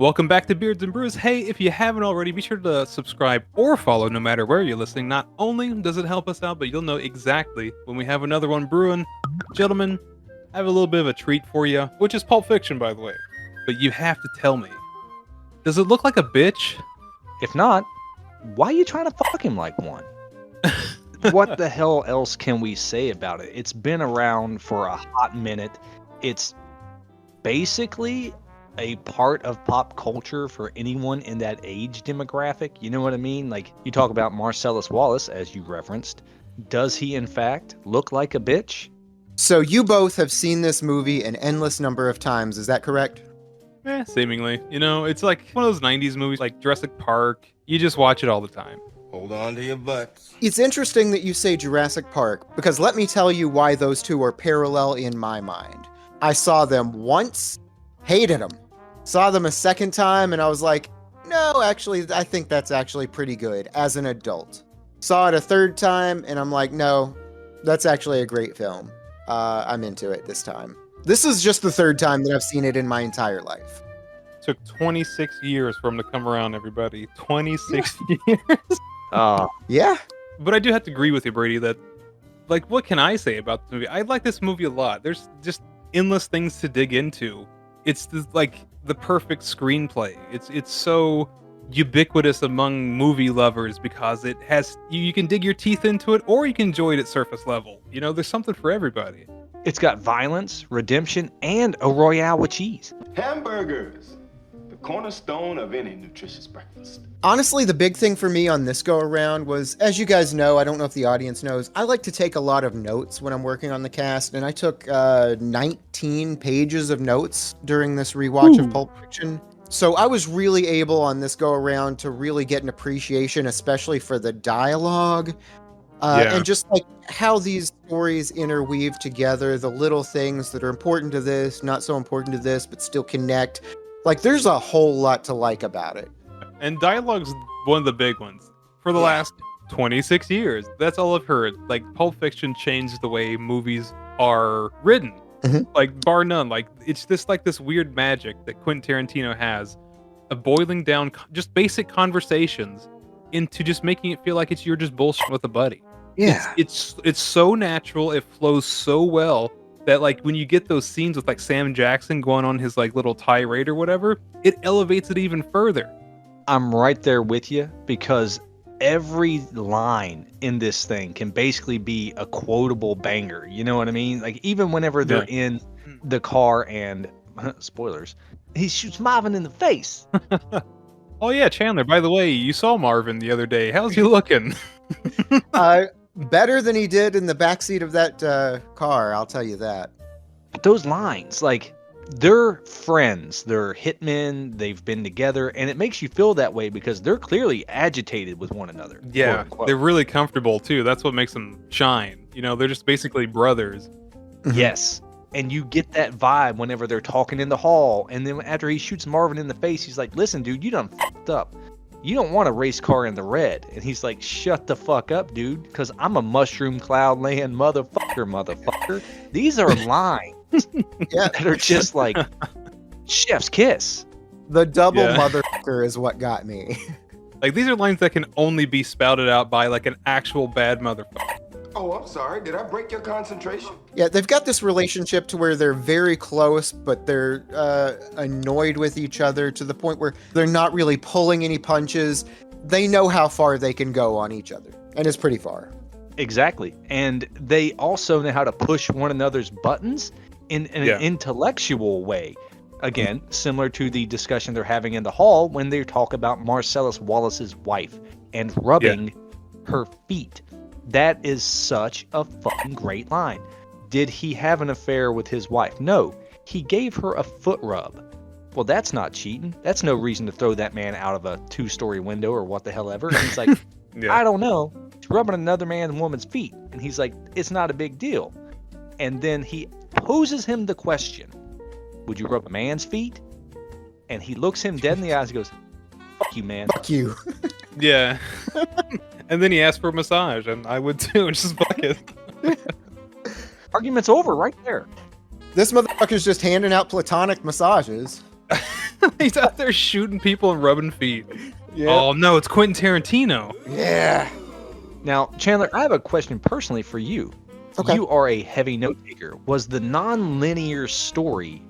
Welcome back to Beards and Brews. Hey, if you haven't already, be sure to subscribe or follow no matter where you're listening. Not only does it help us out, but you'll know exactly when we have another one brewing. Gentlemen, I have a little bit of a treat for you, which is Pulp Fiction, by the way. But you have to tell me, does it look like a bitch? If not, why are you trying to fuck him like one? What the hell else can we say about it? It's been around for a hot minute. It's basically a part of pop culture for anyone in that age demographic. You know what I mean? Like, you talk about Marsellus Wallace, as you referenced. Does he, in fact, look like a bitch? So you both have seen this movie an endless number of times, is that correct? Seemingly. You know, it's like one of those 90s movies like Jurassic Park. You just watch it all the time. Hold on to your butts. It's interesting that you say Jurassic Park, because let me tell you why those two are parallel in my mind. I saw them once, hated them. Saw them a second time, and I was like, no, actually, I think that's actually pretty good as an adult. Saw it a third time, and I'm like, no, that's actually a great film. I'm into it this time. This is just the third time that I've seen it in my entire life. Took 26 years for him to come around, everybody. 26 years. Yeah. But I do have to agree with you, Brady, that, like, what can I say about the movie? I like this movie a lot. There's just endless things to dig into. It's the perfect screenplay. It's so ubiquitous among movie lovers because it has you can dig your teeth into it, or you can enjoy it at surface level. You know, there's something for everybody. It's got violence, redemption, and a Royale with cheese. Hamburgers, the cornerstone of any nutritious breakfast. Honestly, the big thing for me on this go around was, as you guys know, I don't know if the audience knows, I like to take a lot of notes when I'm working on the cast, and I took 19 pages of notes during this rewatch of Pulp Fiction. So I was really able on this go around to really get an appreciation, especially for the dialogue, and just like how these stories interweave together, the little things that are important to this, not so important to this, but still connect. Like, there's a whole lot to like about it. And dialogue's one of the big ones. For the last 26 years, that's all I've heard. Like, Pulp Fiction changed the way movies are written. Like, bar none. Like, it's just like this weird magic that Quentin Tarantino has of boiling down just basic conversations into just making it feel like you're just bullshitting with a buddy. Yeah. It's so natural. It flows so well that, like, when you get those scenes with, like, Sam Jackson going on his, like, little tirade or whatever, it elevates it even further. I'm right there with you, because every line in this thing can basically be a quotable banger. You know what I mean? Like, even whenever they're in the car and, spoilers, he shoots Marvin in the face. Oh yeah, Chandler, by the way, you saw Marvin the other day. How's he looking? Better than he did in the backseat of that car, I'll tell you that. But those lines, like, they're friends, they're hitmen, they've been together, and it makes you feel that way because they're clearly agitated with one another. Yeah, they're really comfortable too. That's what makes them shine. You know, they're just basically brothers. Yes. And you get that vibe whenever they're talking in the hall, and then after he shoots Marvin in the face, he's like, listen, dude, you done fucked up. You don't want a race car in the red. And he's like, shut the fuck up, dude, because I'm a mushroom cloud laying motherfucker. These are lines that are just like chef's kiss. The double motherfucker is what got me. Like, these are lines that can only be spouted out by, like, an actual bad motherfucker. Oh, I'm sorry. Did I break your concentration? Yeah, they've got this relationship to where they're very close, but they're annoyed with each other to the point where they're not really pulling any punches. They know how far they can go on each other, and it's pretty far. Exactly. And they also know how to push one another's buttons in an intellectual way. Again, similar to the discussion they're having in the hall when they talk about Marsellus Wallace's wife and rubbing her feet. That is such a fucking great line. Did he have an affair with his wife? No. He gave her a foot rub. Well, that's not cheating. That's no reason to throw that man out of a 2-story window or what the hell ever. And he's like, I don't know. It's rubbing another man's woman's feet. And he's like, it's not a big deal. And then he poses him the question, would you rub a man's feet? And he looks him dead in the eyes and goes, fuck you, man. Fuck you. Yeah. And then he asked for a massage, and I would too. Just fuck it. Argument's over right there. This motherfucker's just handing out platonic massages. He's out there shooting people and rubbing feet. Yeah. Oh no, it's Quentin Tarantino. Yeah. Now, Chandler, I have a question personally for you. Okay. You are a heavy note taker. Was the non-linear story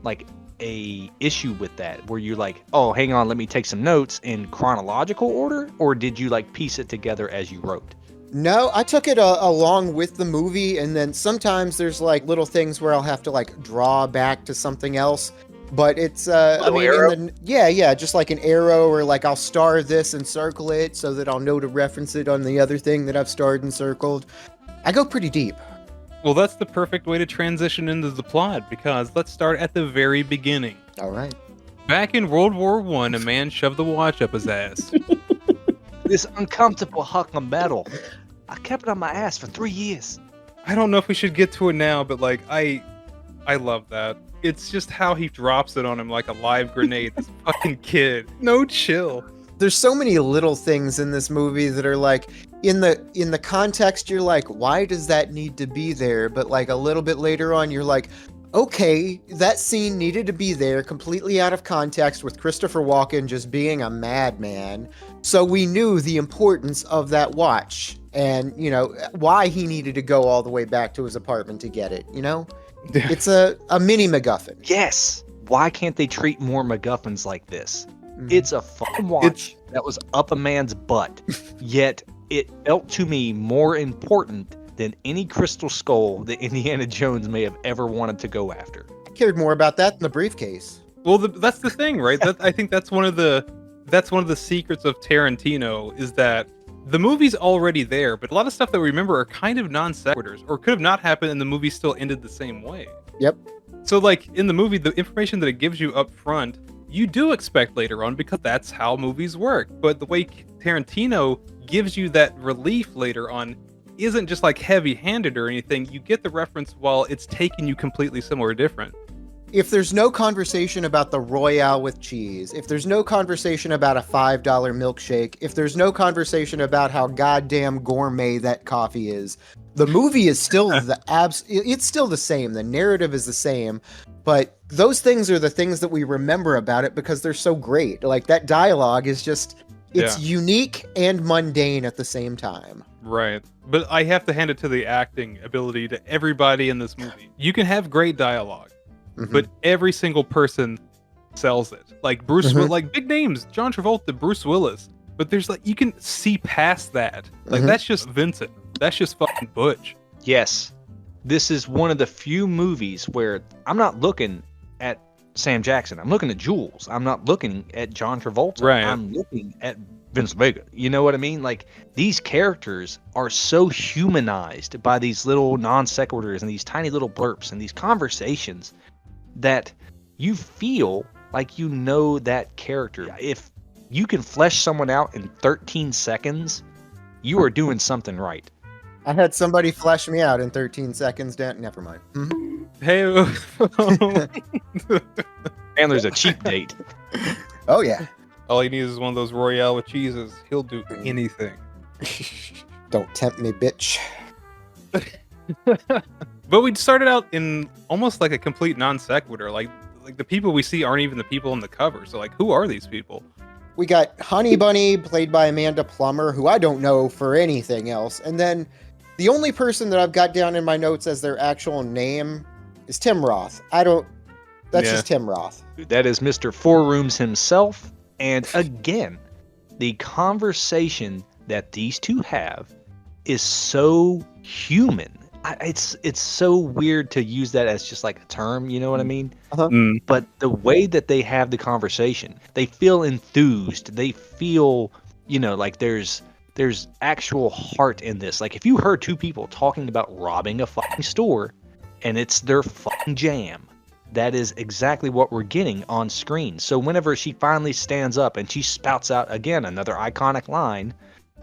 like a issue with that? Were you like, oh, hang on, let me take some notes in chronological order? Or did you like piece it together as you wrote? No, I took it along with the movie, and then sometimes there's like little things where I'll have to like draw back to something else. But it's I mean, yeah, just like an arrow, or like I'll star this and circle it so that I'll know to reference it on the other thing that I've starred and circled. I go pretty deep. Well, that's the perfect way to transition into the plot, because let's start at the very beginning. All right. Back in World War I, a man shoved the watch up his ass. This uncomfortable hunk of metal. I kept it on my ass for 3 years. I don't know if we should get to it now, but like I love that. It's just how he drops it on him like a live grenade. This fucking kid. No chill. There's so many little things in this movie that are like, in the context, you're like, why does that need to be there? But like a little bit later on, you're like, okay, that scene needed to be there, completely out of context, with Christopher Walken just being a madman. So we knew the importance of that watch, and you know why he needed to go all the way back to his apartment to get it. You know, it's a mini MacGuffin. Yes. Why can't they treat more MacGuffins like this? It's a fun watch that was up a man's butt, yet it felt to me more important than any crystal skull that Indiana Jones may have ever wanted to go after. I cared more about that than the briefcase. Well, that's the thing, right? I think that's one of the secrets of Tarantino, is that the movie's already there, but a lot of stuff that we remember are kind of non sequiturs, or could have not happened, and the movie still ended the same way. Yep. So, like in the movie, the information that it gives you up front, you do expect later on, because that's how movies work. But the way Tarantino gives you that relief later on isn't just like heavy-handed or anything. You get the reference while it's taking you completely somewhere different. If there's no conversation about the Royale with cheese, if there's no conversation about a $5 milkshake, if there's no conversation about how goddamn gourmet that coffee is, the movie is still it's still the same. The narrative is the same, but those things are the things that we remember about it because they're so great. Like that dialogue is just, it's unique and mundane at the same time. Right. But I have to hand it to the acting ability to everybody in this movie. You can have great dialogue, but every single person sells it. Like Bruce Willis, like big names, John Travolta, Bruce Willis. But there's like, you can see past that. Like that's just Vincent. That's just fucking Butch. Yes. This is one of the few movies where I'm not looking at Sam Jackson. I'm looking at Jules. I'm not looking at John Travolta. Right. I'm looking at Vincent Vega. You know what I mean? Like, these characters are so humanized by these little non sequiturs and these tiny little blurps and these conversations that you feel like you know that character. If you can flesh someone out in 13 seconds, you are doing something right. I had somebody flesh me out in 13 seconds. Never mind. Hey. And there's a cheap date. Oh, yeah. All he needs is one of those Royale with cheeses. He'll do anything. Don't tempt me, bitch. But we started out in almost like a complete non sequitur. Like the people we see aren't even the people on the cover. So like, who are these people? We got Honey Bunny, played by Amanda Plummer, who I don't know for anything else. And then the only person that I've got down in my notes as their actual name is Tim Roth. That's just Tim Roth. That is Mr. Four Rooms himself. And again, the conversation that these two have is so human. It's so weird to use that as just like a term, you know what I mean? But the way that they have the conversation, they feel enthused. They feel, like there's actual heart in this. Like if you heard two people talking about robbing a fucking store and it's their fucking jam, that is exactly what we're getting on screen. So whenever she finally stands up and she spouts out again another iconic line,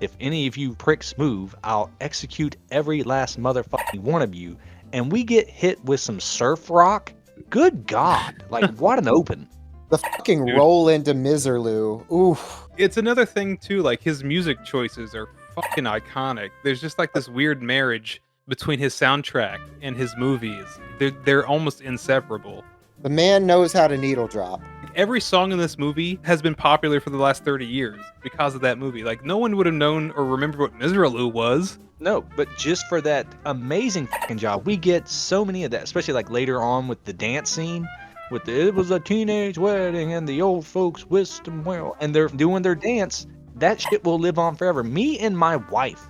if any of you pricks move, I'll execute every last motherfucking one of you. And we get hit with some surf rock. Good God. Like, what an open. The fucking roll into Miserloo. Oof. It's another thing, too. Like, his music choices are fucking iconic. There's just, like, this weird marriage between his soundtrack and his movies. They're almost inseparable. The man knows how to needle drop. every song in this movie has been popular for the last 30 years because of that movie. Like, no one would have known or remembered what Miseraloo was. No, but just for that amazing fucking job, we get so many of that, especially like later on with the dance scene. With it was a teenage wedding and the old folks wished them well, and they're doing their dance. That shit will live on forever. Me and my wife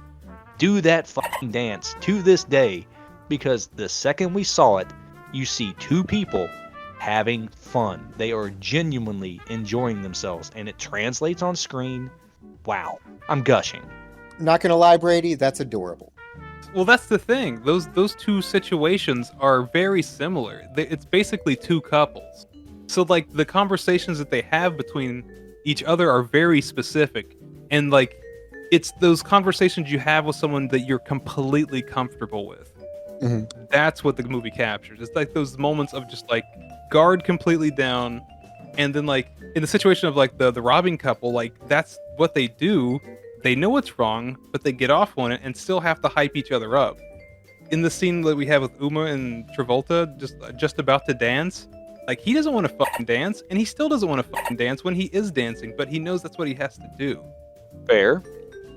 do that fucking dance to this day because the second we saw it, you see two people having fun. They are genuinely enjoying themselves, and it translates on screen. Wow, I'm gushing. Not gonna lie, Brady, that's adorable. Well, that's the thing. Those two situations are very similar. It's basically two couples. So, like, the conversations that they have between each other are very specific. And, like, it's those conversations you have with someone that you're completely comfortable with. Mm-hmm. That's what the movie captures. It's like those moments of just, like, guard completely down. And then, like, in the situation of, like, the robbing couple, like, that's what they do. They know it's wrong, but they get off on it and still have to hype each other up. In the scene that we have with Uma and Travolta, just about to dance, like, he doesn't want to fucking dance, and he still doesn't want to fucking dance when he is dancing, but he knows that's what he has to do. Fair.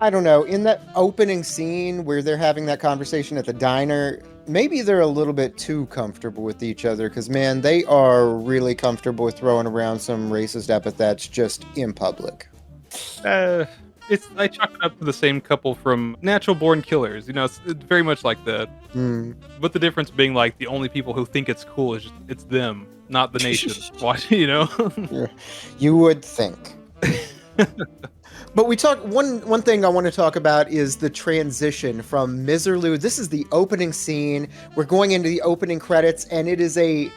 I don't know. In that opening scene where they're having that conversation at the diner, maybe they're a little bit too comfortable with each other, because, man, they are really comfortable with throwing around some racist epithets just in public. I chalk it up to the same couple from Natural Born Killers. You know, it's very much like that. But the difference being, like, the only people who think it's cool is it's them, not the nation. Watch, you know? You would think. But we talk one thing I want to talk about is the transition from Miseraloo. This is the opening scene. We're going into the opening credits, and it is a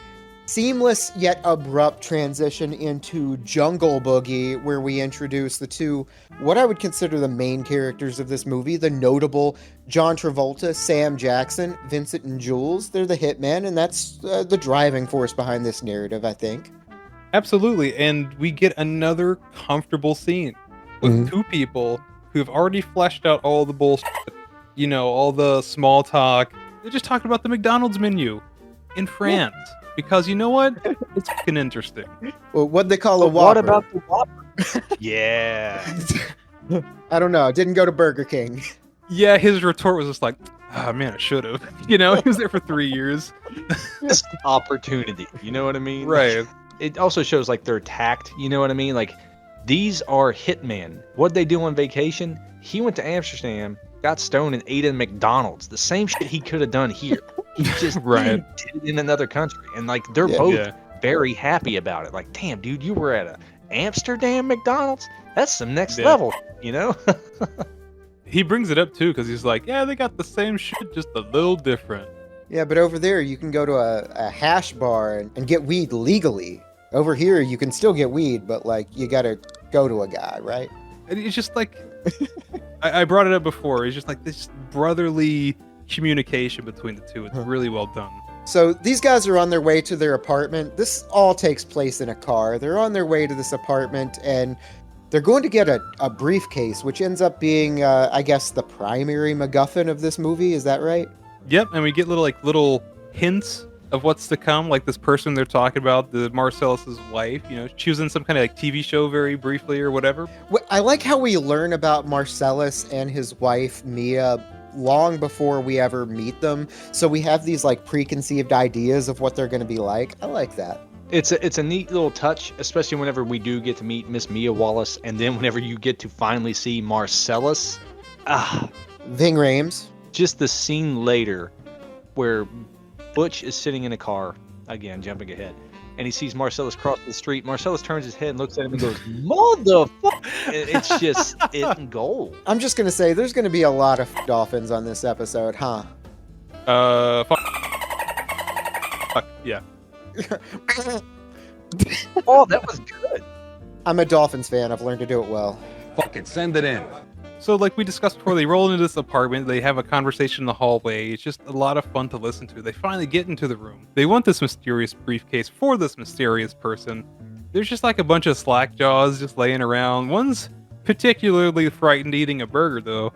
seamless yet abrupt transition into Jungle Boogie, where we introduce the two, what I would consider the main characters of this movie, the notable John Travolta, Sam Jackson, Vincent and Jules. They're the hitmen, and that's the driving force behind this narrative, I think. Absolutely, and we get another comfortable scene with two people who have already fleshed out all the bullshit, you know, all the small talk. They're just talking about the McDonald's menu in France. Because you know what? It's fucking interesting. Well, what'd they call a Whopper? What about the Whopper? Yeah. I don't know. Didn't go to Burger King. Yeah, his retort was just like, oh man, I should have. You know, he was there for 3 years. Just opportunity. You know what I mean? Right. It also shows, like, their tact. You know what I mean? Like, these are hitmen. What'd they do on vacation? He went to Amsterdam, got stoned, and ate at McDonald's. The same shit he could have done here. He just did it in another country. And, like, they're both very happy about it. Like, damn, dude, you were at a Amsterdam McDonald's? That's some next level, you know? He brings it up, too, because he's like, yeah, they got the same shit, just a little different. Yeah, but over there, you can go to a hash bar and get weed legally. Over here, you can still get weed, but, like, you gotta go to a guy, right? And it's just like, I brought it up before, it's just like this brotherly communication between the two. It's really well done. So these guys are on their way to their apartment. This all takes place in a car. They're on their way to this apartment, and they're going to get a briefcase, which ends up being, I guess, the primary MacGuffin of this movie. Is that right? Yep, and we get little hints of what's to come. Like this person they're talking about, the Marsellus' wife. You know, she was in some kind of like TV show very briefly or whatever. I like how we learn about Marsellus and his wife Mia long before we ever meet them. So we have these like preconceived ideas of what they're going to be like. I like that. It's a neat little touch, especially whenever we do get to meet Miss Mia Wallace, and then whenever you get to finally see Marsellus. Ving Rhames. Just the scene later where Butch is sitting in a car, again, jumping ahead, and he sees Marsellus cross the street. Marsellus turns his head and looks at him and goes, motherfucker! It's just, it's gold. I'm just going to say, there's going to be a lot of dolphins on this episode, huh? Fuck, yeah. Oh, that was good. I'm a Dolphins fan. I've learned to do it well. Fuck it, send it in. So like we discussed before, they roll into this apartment, they have a conversation in the hallway. It's just a lot of fun to listen to. They finally get into the room. They want this mysterious briefcase for this mysterious person. There's just like a bunch of slack jaws just laying around. One's particularly frightened eating a burger though.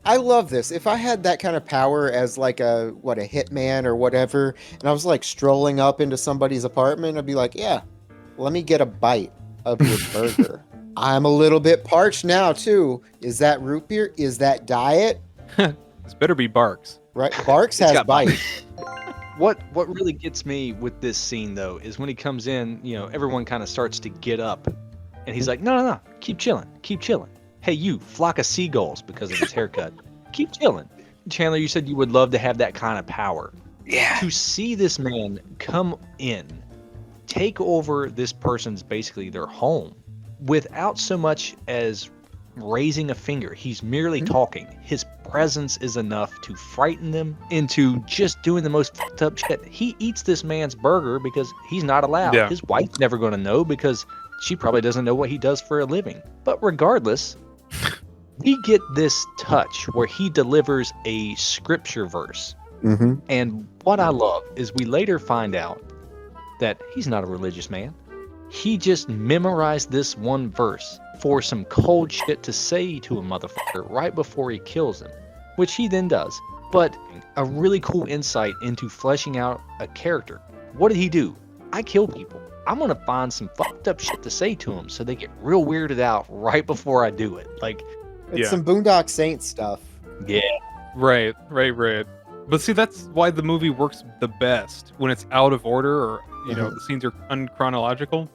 I love this. If I had that kind of power as like a hitman or whatever, and I was like strolling up into somebody's apartment, I'd be like, yeah, let me get a bite of your burger. I'm a little bit parched now, too. Is that root beer? Is that diet? This better be Barks. Right. Barks has bite. What really gets me with this scene, though, is when he comes in, everyone kind of starts to get up. And he's like, no, keep chilling. Hey, you, flock of seagulls, because of his haircut. Keep chilling. Chandler, you said you would love to have that kind of power. Yeah. To see this man come in, take over this person's, basically their home, without so much as raising a finger. He's merely talking. His presence is enough to frighten them into just doing the most fucked up shit. He eats this man's burger because he's not allowed. Yeah. His wife's never going to know because she probably doesn't know what he does for a living. But regardless, we get this touch where he delivers a scripture verse. Mm-hmm. And what I love is we later find out that he's not a religious man. He just memorized this one verse for some cold shit to say to a motherfucker right before he kills him, which he then does. But a really cool insight into fleshing out a character. What did he do? I kill people. I'm going to find some fucked up shit to say to them so they get real weirded out right before I do it. It's some Boondock Saints stuff. Yeah. Right. But see, that's why the movie works the best when it's out of order or, the scenes are unchronological.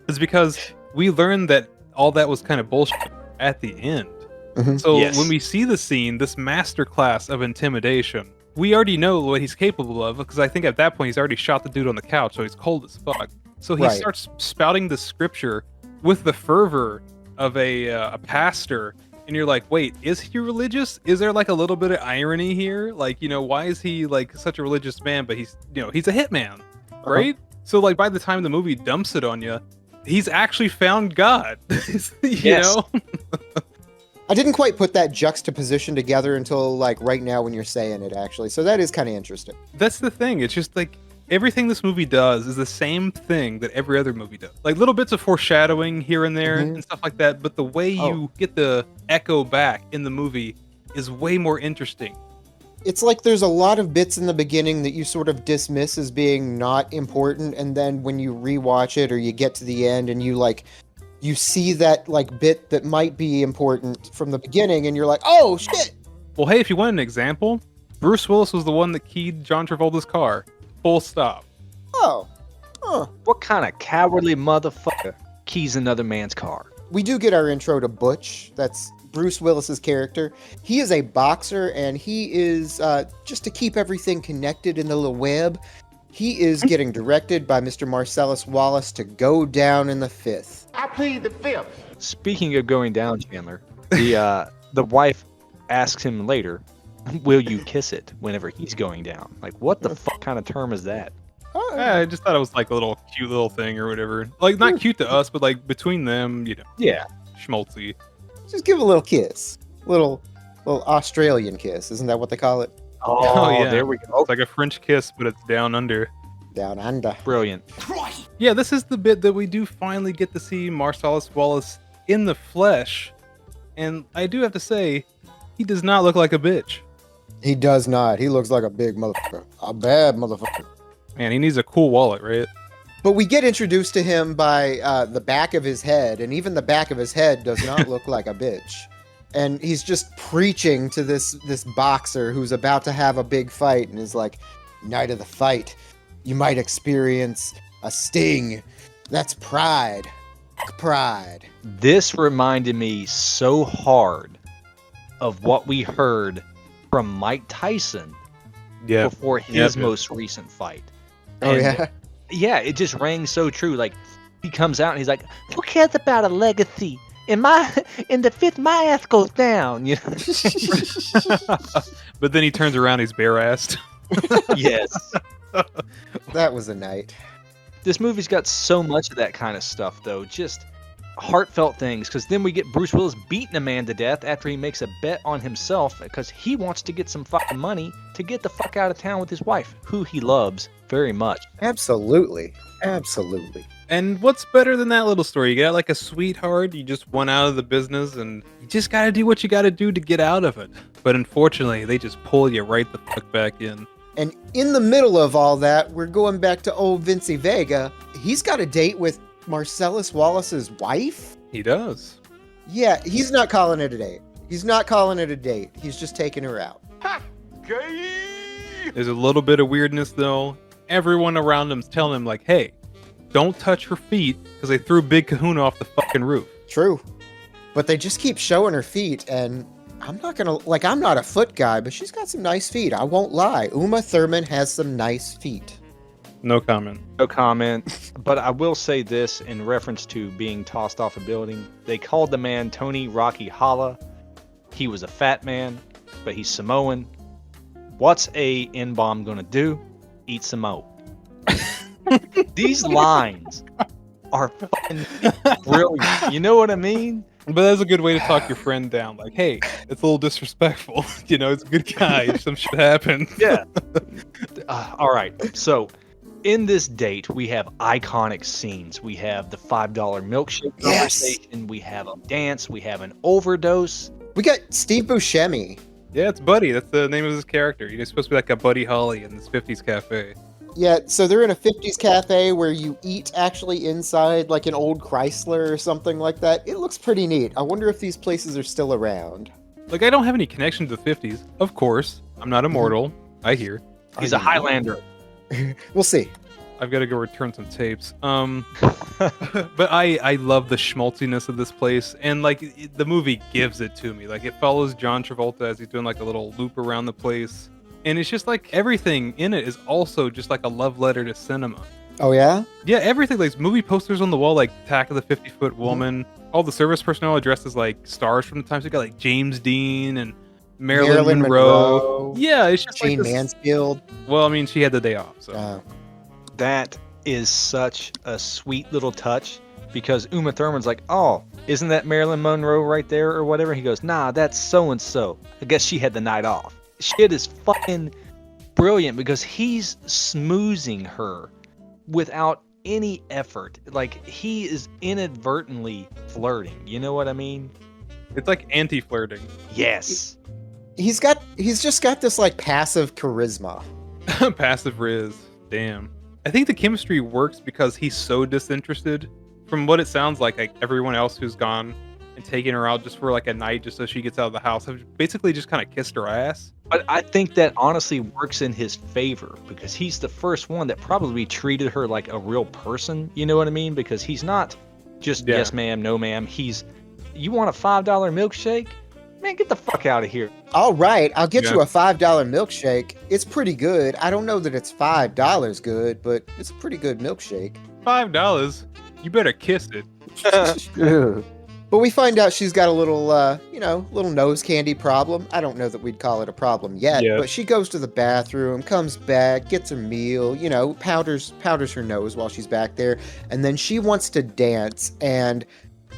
Is because we learned that all that was kind of bullshit at the end. Mm-hmm. So Yes. when we see the scene, this masterclass of intimidation, we already know what he's capable of because I think at that point he's already shot the dude on the couch, so he's cold as fuck. So he starts spouting the scripture with the fervor of a pastor. And you're like, wait, is he religious? Is there like a little bit of irony here? Like, why is he like such a religious man, but he's a hitman, right? So like by the time the movie dumps it on you, he's actually found God, you know? I didn't quite put that juxtaposition together until like right now when you're saying it, actually. So that is kind of interesting. That's the thing. It's just like everything this movie does is the same thing that every other movie does. Like little bits of foreshadowing here and there and stuff like that. But the way you get the echo back in the movie is way more interesting. It's like there's a lot of bits in the beginning that you sort of dismiss as being not important. And then when you rewatch it or you get to the end and you see that like bit that might be important from the beginning and you're like, oh shit. Well, hey, if you want an example, Bruce Willis was the one that keyed John Travolta's car. Full stop. Oh. Huh. What kind of cowardly motherfucker keys another man's car? We do get our intro to Butch. That's Bruce Willis's character. He is a boxer, and he is, just to keep everything connected in the little web, he is getting directed by Mr. Marsellus Wallace to go down in the fifth. I plead the fifth. Speaking of going down, Chandler, the wife asks him later, will you kiss it whenever he's going down? Like, what the fuck kind of term is that? I just thought it was like a little cute little thing or whatever. Like, not cute to us, but like between them, Yeah. schmaltzy. Just give a little kiss. Little Australian kiss. Isn't that what they call it? Oh, yeah. There we go. It's like a French kiss, but it's down under. Down under. Brilliant. Yeah, this is the bit that we do finally get to see Marsellus Wallace in the flesh. And I do have to say, he does not look like a bitch. He does not. He looks like a big motherfucker. A bad motherfucker. Man, he needs a cool wallet, right? But we get introduced to him by the back of his head, and even the back of his head does not look like a bitch. And he's just preaching to this boxer who's about to have a big fight, and is like, night of the fight, you might experience a sting. That's pride. Pride. This reminded me so hard of what we heard from Mike Tyson before his most recent fight. Oh, yeah? Yeah, it just rang so true. Like, he comes out and he's like, who cares about a legacy? In the fifth, my ass goes down. You know? But then he turns around, he's bare-assed. Yes. That was a night. This movie's got so much of that kind of stuff, though. Just heartfelt things. Because then we get Bruce Willis beating a man to death after he makes a bet on himself because he wants to get some fucking money to get the fuck out of town with his wife, who he loves very much. Absolutely. Absolutely. And what's better than that little story? You got like a sweetheart, you just went out of the business, and you just got to do what you got to do to get out of it. But unfortunately, they just pull you right the fuck back in. And in the middle of all that, we're going back to old Vincent Vega. He's got a date with Marcellus Wallace's wife? He does. Yeah, he's not calling it a date. He's not calling it a date. He's just taking her out. Ha! Gay! There's a little bit of weirdness, though. Everyone around him's telling him, like, hey, don't touch her feet, because they threw Big Kahuna off the fucking roof. True. But they just keep showing her feet, and I'm not a foot guy, but she's got some nice feet. I won't lie. Uma Thurman has some nice feet. No comment. No comment. But I will say this in reference to being tossed off a building. They called the man Tony Rocky Holla. He was a fat man, but he's Samoan. What's a N-bomb gonna do? Eat some mo. These lines are fucking brilliant. You know what I mean? But that's a good way to talk your friend down. Like, hey, it's a little disrespectful. You know, it's a good guy. Some shit happened. Yeah. All right. So, in this date, we have iconic scenes. We have the $5 milkshake conversation. We have a dance. We have an overdose. We got Steve Buscemi. Yeah, it's Buddy. That's the name of his character. He's supposed to be like a Buddy Holly in this 50s cafe. Yeah, so they're in a 50s cafe where you eat actually inside like an old Chrysler or something like that. It looks pretty neat. I wonder if these places are still around. Like, I don't have any connection to the 50s. Of course. I'm not immortal. I hear. He's a Highlander. We'll see. I've got to go return some tapes. But I love the schmaltziness of this place, and like the movie gives it to me. Like, it follows John Travolta as he's doing like a little loop around the place, and it's just like everything in it is also just like a love letter to cinema. Oh yeah? Yeah, everything. Like movie posters on the wall, like Attack of the 50-Foot Woman. All the service personnel are dressed as like stars from the time. So you got like James Dean and Marilyn Monroe. Yeah, it's just Jane like this... Mansfield. Well, I mean, she had the day off, so. That is such a sweet little touch, because Uma Thurman's like, oh, isn't that Marilyn Monroe right there or whatever? He goes, nah, that's so-and-so. I guess she had the night off. Shit is fucking brilliant because he's smoozing her without any effort. Like, he is inadvertently flirting. You know what I mean? It's like anti-flirting. Yes. He's just got this like passive charisma. Passive riz. Damn. I think the chemistry works because he's so disinterested. From what it sounds like everyone else who's gone and taken her out just for like a night just so she gets out of the house have basically just kind of kissed her ass. But I think that honestly works in his favor because he's the first one that probably treated her like a real person. You know what I mean? Because he's not just yes ma'am, no ma'am. He's, you want a $5 milkshake? Man, get the fuck out of here. All right, I'll get you a $5 milkshake. It's pretty good. I don't know that it's $5 good, but it's a pretty good milkshake. $5? You better kiss it. But we find out she's got a little, little nose candy problem. I don't know that we'd call it a problem yet, but she goes to the bathroom, comes back, gets her meal, powders her nose while she's back there, and then she wants to dance, and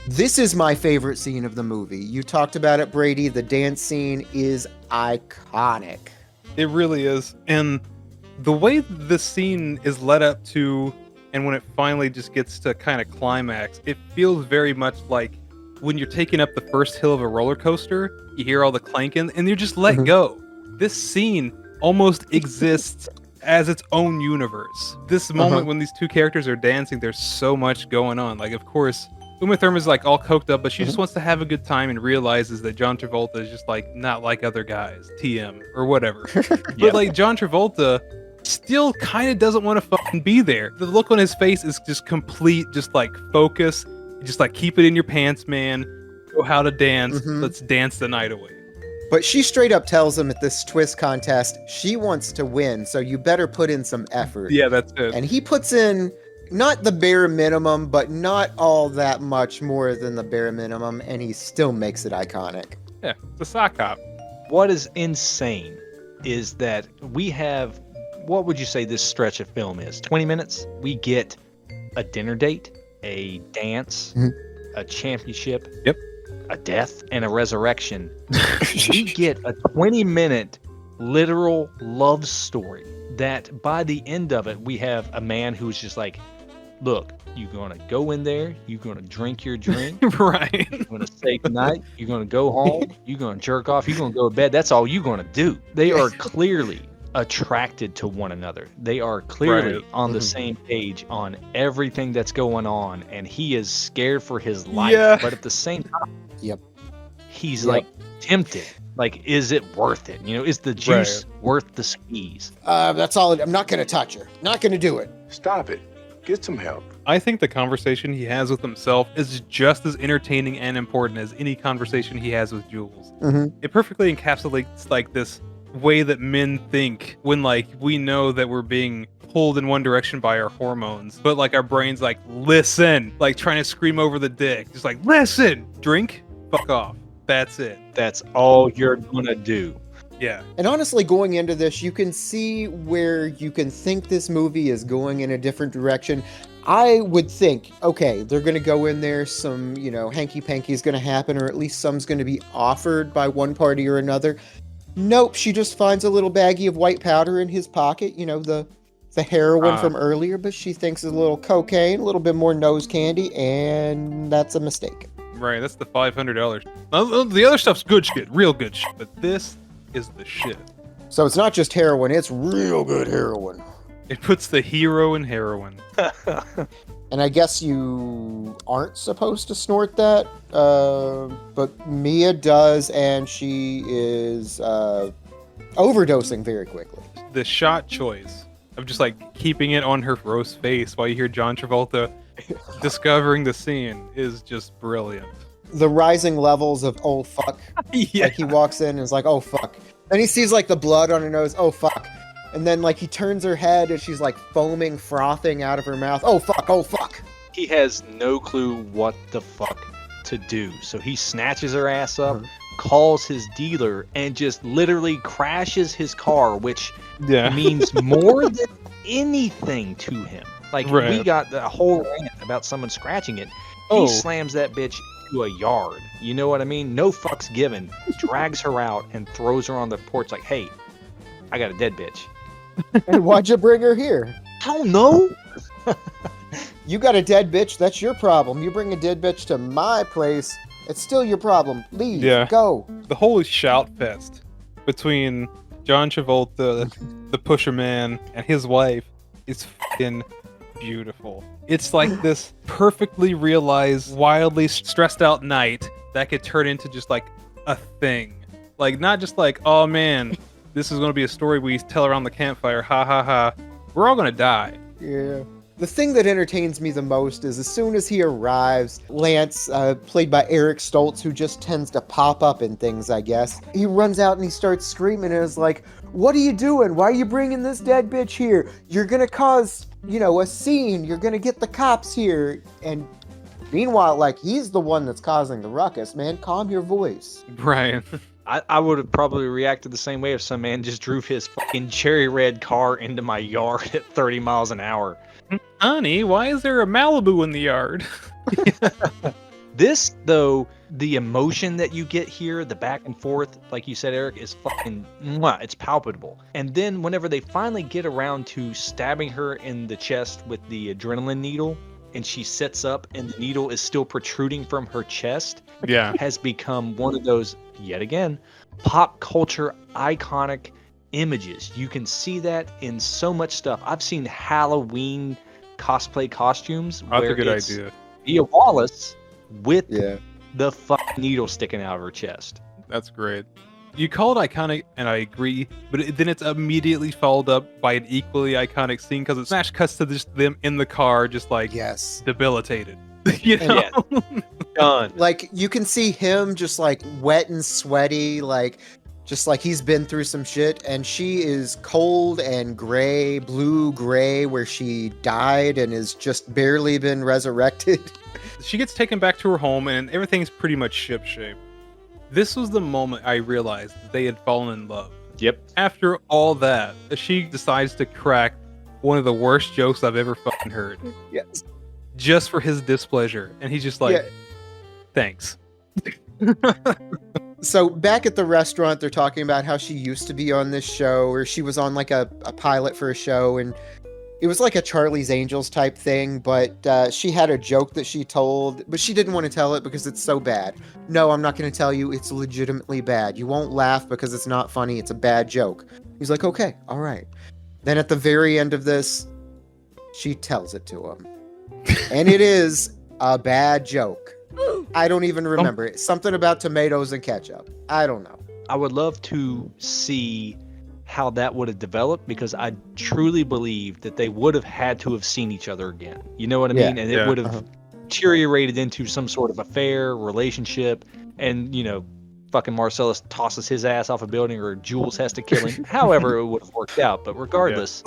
this is my favorite scene of the movie. You talked about it, Brady. The dance scene is iconic. It really is. And the way this scene is led up to, and when it finally just gets to kind of climax, it feels very much like when you're taking up the first hill of a roller coaster, you hear all the clanking, and you just let go. This scene almost exists as its own universe. This moment when these two characters are dancing, there's so much going on. Like, of course, Uma Thurman's like all coked up, but she just wants to have a good time and realizes that John Travolta is just like not like other guys, TM or whatever. But like John Travolta still kind of doesn't want to fucking be there. The look on his face is just complete, just like focus, just like keep it in your pants, man. Know how to dance. Let's dance the night away. But she straight up tells him at this twist contest, she wants to win, so you better put in some effort. Yeah, that's it. And he puts in not the bare minimum, but not all that much more than the bare minimum, and he still makes it iconic. Yeah, it's a sock hop. What is insane is that we have, what would you say this stretch of film is? 20 minutes? We get a dinner date, a dance, a championship, a death, and a resurrection. We get a 20-minute literal love story that by the end of it, we have a man who's just like, look, you're going to go in there, you're going to drink your drink, right? You're going to say goodnight, you're going to go home, you're going to jerk off, you're going to go to bed. That's all you're going to do. They are clearly attracted to one another. They are clearly Right. on the same page on everything that's going on, and he is scared for his life. Yeah. But at the same time, Yep. he's Yep. like tempted. Like, is it worth it? You know, is the juice worth the squeeze? That's all. I'm not going to touch her. Not going to do it. Stop it. Get some help. I think the conversation he has with himself is just as entertaining and important as any conversation he has with Jules. Mm-hmm. It perfectly encapsulates like this way that men think when like we know that we're being pulled in one direction by our hormones, but like our brains like listen, like trying to scream over the dick, just like listen, drink, fuck off. That's it. That's all you're gonna do. Yeah. And honestly, going into this, you can see where you can think this movie is going in a different direction. I would think, okay, they're going to go in there, some, hanky-panky is going to happen, or at least some's going to be offered by one party or another. Nope, she just finds a little baggie of white powder in his pocket, the heroin from earlier, but she thinks it's a little cocaine, a little bit more nose candy, and that's a mistake. Right, that's the $500. The other stuff's good shit, real good shit, but this is the shit. So it's not just heroin, it's real good heroin. It puts the hero in heroin. And I guess you aren't supposed to snort that, but Mia does, and she is overdosing very quickly. The shot choice of just like keeping it on her gross face while you hear John Travolta discovering the scene is just brilliant. The rising levels of oh fuck. Yeah. Like he walks in and is like, oh fuck. And he sees like the blood on her nose, oh fuck. And then like he turns her head and she's like foaming, frothing out of her mouth. Oh fuck, oh fuck. He has no clue what the fuck to do. So he snatches her ass up, calls his dealer, and just literally crashes his car, which means more than anything to him. Like, we got the whole rant about someone scratching it. He slams that bitch to a yard. You know what I mean? No fucks given. Drags her out and throws her on the porch like, hey, I got a dead bitch. And why'd you bring her here? I don't know. You got a dead bitch, that's your problem. You bring a dead bitch to my place, it's still your problem. Leave, go. The whole shout fest between John Travolta, the pusher man, and his wife is fucking beautiful. It's like this perfectly realized, wildly stressed out night that could turn into just like a thing. Like, not just like, oh man, this is going to be a story we tell around the campfire, ha ha ha. We're all going to die. Yeah. The thing that entertains me the most is as soon as he arrives, Lance, played by Eric Stoltz, who just tends to pop up in things, I guess, he runs out and he starts screaming and is like, what are you doing? Why are you bringing this dead bitch here? You're going to cause, a scene. You're going to get the cops here. And meanwhile, like, he's the one that's causing the ruckus, man. Calm your voice. Brian. I would have probably reacted the same way if some man just drove his fucking cherry red car into my yard at 30 miles an hour. Honey, why is there a Malibu in the yard? This, though, the emotion that you get here, the back and forth, like you said, Eric, is fucking mwah, it's palpable. And then whenever they finally get around to stabbing her in the chest with the adrenaline needle, and she sits up and the needle is still protruding from her chest, has become one of those, yet again, pop culture iconic images. You can see that in so much stuff. I've seen Halloween cosplay costumes That's where a good it's idea. Vie Wallace with the fucking needle sticking out of her chest. That's great. You call it iconic, and I agree, but then it's immediately followed up by an equally iconic scene because it smash cuts to just them in the car, just like debilitated. You know? Done. Like, you can see him just like wet and sweaty, like just like he's been through some shit, and she is cold and gray, blue-gray, where she died and has just barely been resurrected. She gets taken back to her home, and everything's pretty much shipshape. This was the moment I realized that they had fallen in love. Yep. After all that, she decides to crack one of the worst jokes I've ever fucking heard. Yes. Just for his displeasure. And he's just like, thanks. So back at the restaurant, they're talking about how she used to be on this show, or she was on like a pilot for a show, and it was like a Charlie's Angels type thing, but she had a joke that she told, but she didn't want to tell it because it's so bad. No, I'm not going to tell you. It's legitimately bad. You won't laugh because it's not funny. It's a bad joke. He's like, okay, all right. Then at the very end of this, she tells it to him. And it is a bad joke. I don't even remember it. Something about tomatoes and ketchup. I don't know. I would love to see how that would have developed, because I truly believe that they would have had to have seen each other again. You know what I mean? And it would have deteriorated into some sort of affair, relationship, and, fucking Marsellus tosses his ass off a building, or Jules has to kill him. However it would have worked out. But regardless,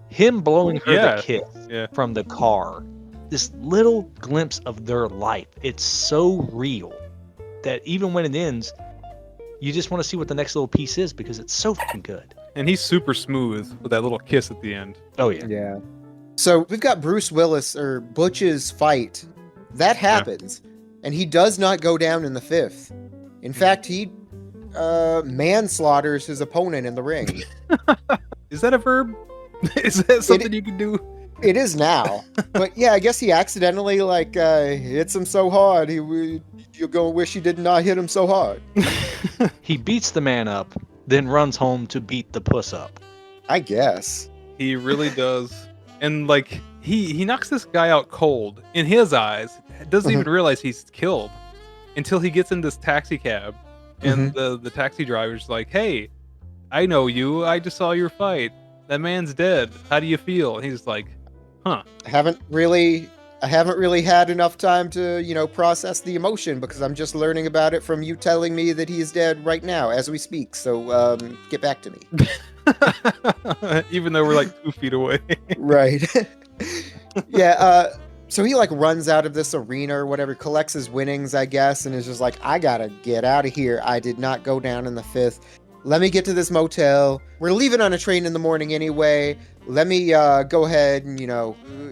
him blowing her the kiss from the car, this little glimpse of their life, it's so real that even when it ends, you just want to see what the next little piece is, because it's so fucking good. And he's super smooth with that little kiss at the end. Oh, yeah. Yeah. So we've got Bruce Willis, or Butch's fight. That happens. And he does not go down in the 5th. In fact, he manslaughters his opponent in the ring. Is that a verb? Is that something you can do? It is now. But yeah, I guess he accidentally hits him so hard. You're going to wish he did not hit him so hard. He beats the man up, then runs home to beat the puss up. I guess. He really does. And he knocks this guy out cold. In his eyes, doesn't even realize he's killed until he gets in this taxi cab. And the taxi driver's like, hey, I know you. I just saw your fight. That man's dead. How do you feel? And he's like, huh. I haven't really had enough time to, process the emotion, because I'm just learning about it from you telling me that he's dead right now as we speak. So get back to me. Even though we're 2 feet away. Right. Yeah. So he runs out of this arena or whatever, collects his winnings, I guess, and is just like, I gotta get out of here. I did not go down in the 5th. Let me get to this motel. We're leaving on a train in the morning anyway. Let me go ahead and,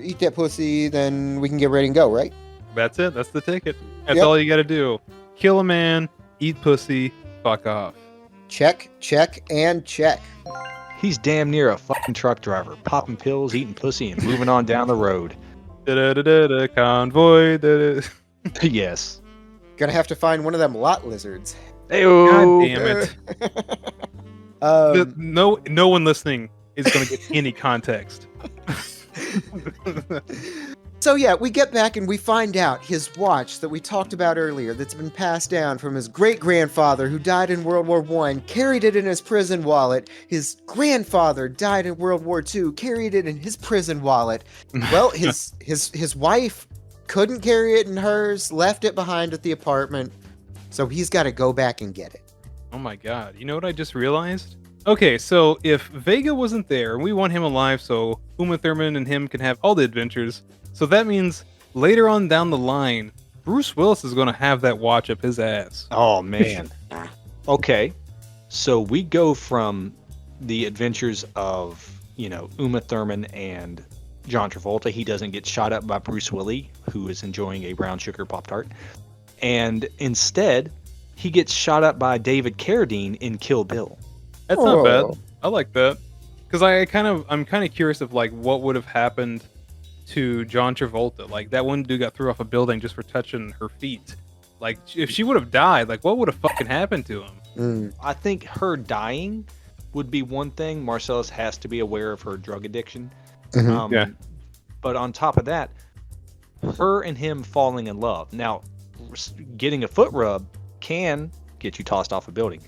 eat that pussy, then we can get ready and go, right? That's it. That's the ticket. That's all you gotta do. Kill a man, eat pussy, fuck off. Check, check, and check. He's damn near a fucking truck driver, popping pills, eating pussy, and moving on down the road. Da-da-da-da-da, convoy. Da-da. Yes. Gonna have to find one of them lot lizards. God damn it. No one listening is going to get any context. So yeah, we get back and we find out his watch that we talked about earlier, that's been passed down from his great-grandfather who died in World War I, carried it in his prison wallet. His grandfather died in World War II, carried it in his prison wallet. Well, his wife couldn't carry it in hers, left it behind at the apartment. So he's got to go back and get it. Oh my god. You know what I just realized? Okay, so if Vega wasn't there, and we want him alive so Uma Thurman and him can have all the adventures, so that means later on down the line, Bruce Willis is going to have that watch up his ass. Oh, man. Okay, so we go from the adventures of, Uma Thurman and John Travolta. He doesn't get shot up by Bruce Willis, who is enjoying a brown sugar Pop-Tart. And instead, he gets shot up by David Carradine in Kill Bill. That's not bad. I like that. Because I'm kind of curious of what would have happened to John Travolta. That one dude got thrown off a building just for touching her feet. If she would have died, what would have fucking happened to him? I think her dying would be one thing. Marsellus has to be aware of her drug addiction. But on top of that, her and him falling in love. Now, getting a foot rub can get you tossed off a building.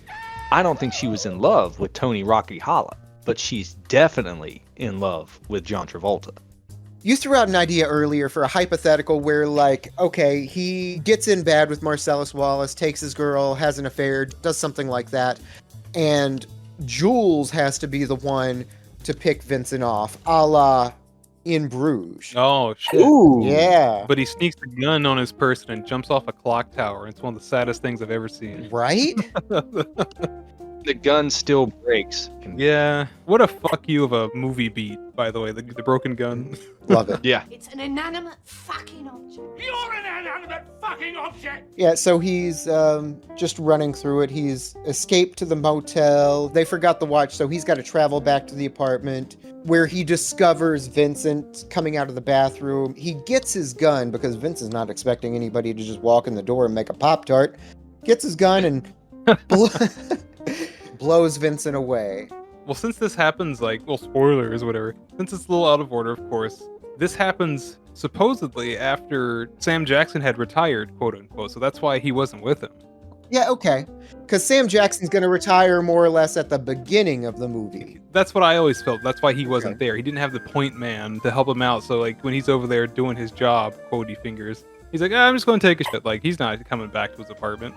I don't think she was in love with Tony Rocky Holla, but she's definitely in love with John Travolta. You threw out an idea earlier for a hypothetical where, okay, he gets in bad with Marsellus Wallace, takes his girl, has an affair, does something like that, and Jules has to be the one to pick Vincent off, a la in Bruges. Oh, shit. Ooh. Yeah. But he sneaks the gun on his person and jumps off a clock tower. It's one of the saddest things I've ever seen. Right? The gun still breaks. Yeah. What a fuck you of a movie beat, by the way. The broken gun. Love it. Yeah. It's an inanimate fucking object. You're an inanimate fucking object! Yeah, so he's just running through it. He's escaped to the motel. They forgot the watch, so he's got to travel back to the apartment where he discovers Vincent coming out of the bathroom. He gets his gun because Vincent's not expecting anybody to just walk in the door and make a Pop-Tart. Gets his gun and blows Vincent away. Well, since this happens, like, well, spoilers, whatever. Since it's a little out of order, of course, this happens supposedly after Sam Jackson had retired, quote unquote. So that's why he wasn't with him. Yeah, okay. Because Sam Jackson's going to retire more or less at the beginning of the movie. That's what I always felt. That's why he wasn't there. He didn't have the point man to help him out. So, like, when he's over there doing his job, quotey fingers, he's like, I'm just going to take a shit. Like, he's not coming back to his apartment.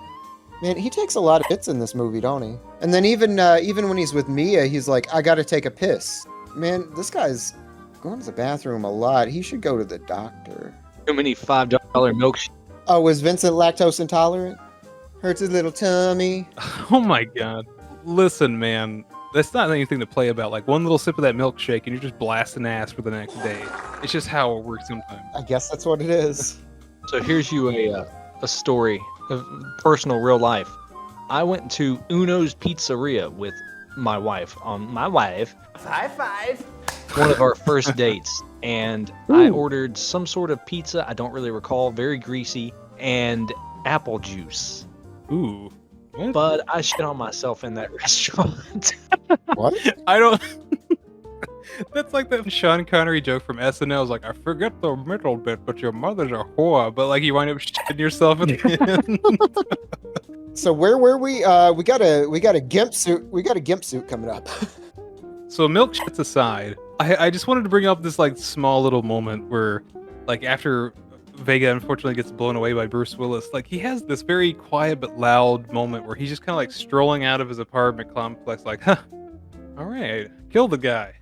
Man, he takes a lot of hits in this movie, don't he? And then even when he's with Mia, he's like, I got to take a piss. Man, this guy's going to the bathroom a lot. He should go to the doctor. Too many $5 milkshakes. Oh, was Vincent lactose intolerant? Hurts his little tummy. Oh my god. Listen, man. That's not anything to play about. Like, one little sip of that milkshake and you're just blasting ass for the next day. It's just how it works sometimes. I guess that's what it is. So here's you a story of personal real life. I went to Uno's Pizzeria with my wife on High five. one of our first dates, and I ordered some sort of pizza, I don't really recall, very greasy, and apple juice. Ooh. What? But I shit on myself in that restaurant. What? I don't... That's like that Sean Connery joke from SNL. It's like, I forget the middle bit, but your mother's a whore. But like, you wind up shitting yourself at the end. So where were we? We got a gimp suit. We got a gimp suit coming up. So milk shits aside, I just wanted to bring up this like small little moment where, like, after Vega unfortunately gets blown away by Bruce Willis, like, he has this very quiet but loud moment where he's just kind of like strolling out of his apartment complex, like, huh, all right, kill the guy.